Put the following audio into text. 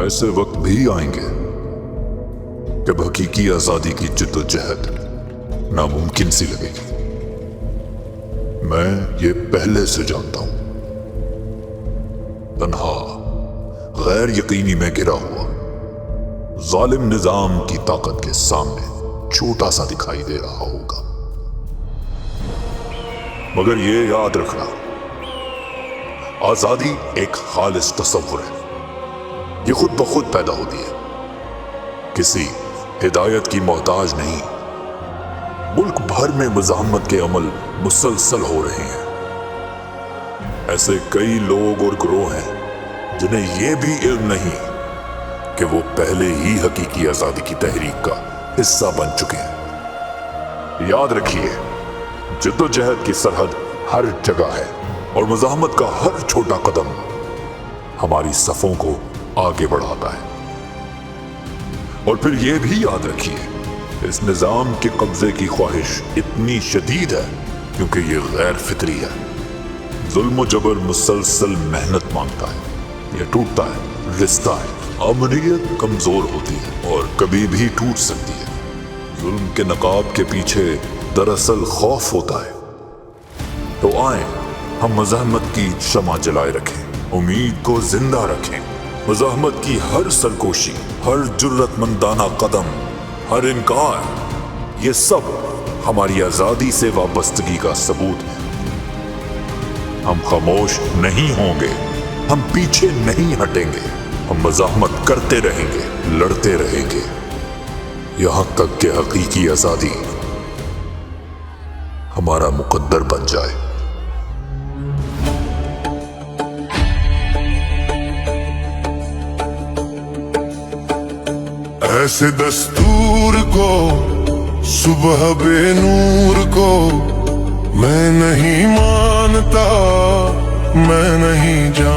ऐसे वक्त भी आएंगे जब हकीकी आजादी की जद्दोजहद नामुमकिन सी लगेगी। मैं ये पहले से जानता हूं। तन्हा, गैर यकीनी में गिरा हुआ, जालिम निजाम की ताकत के सामने छोटा सा दिखाई दे रहा होगा, मगर ये याद रखना, आजादी एक खालिस तसव्वुर है। ये खुद ब खुद पैदा होती है, किसी हिदायत की मोहताज नहीं। मुल्क भर में मज़ाहमत के अमल मुसलसल हो रहे हैं। ऐसे कई लोग और ग्रोह हैं जिन्हें यह भी इल्म नहीं कि वो पहले ही हकीकी आजादी की तहरीक का हिस्सा बन चुके हैं। याद रखिए, जद्दोजहद की सरहद हर जगह है और मज़ाहमत का हर छोटा कदम हमारी सफों को आगे बढ़ाता है। और फिर यह भी याद रखिए, इस निजाम के कब्जे की ख्वाहिश इतनी शदीद है क्योंकि ये गैर फितरी है। जुल्म जबर मुसलसल मेहनत मांगता है, यह टूटता है, रिश्ता है। अमनीयत कमजोर होती है और कभी भी टूट सकती है। जुल्म के नकाब के पीछे दरअसल खौफ होता है। तो आए हम मज़ाहमत की शमा जलाए रखें, उम्मीद को जिंदा रखें। मज़ाहमत की हर सरकोशी, हर जुर्रतमंदाना कदम, हर इनकार, ये सब हमारी आजादी से वाबस्तगी का सबूत है। हम खामोश नहीं होंगे, हम पीछे नहीं हटेंगे, हम मज़ाहमत करते रहेंगे, लड़ते रहेंगे, यहां तक कि हकीकी आजादी हमारा मुकद्दर बन जाए। ऐसे दस्तूर को, सुबह बेनूर को मैं नहीं मानता, मैं नहीं जानता।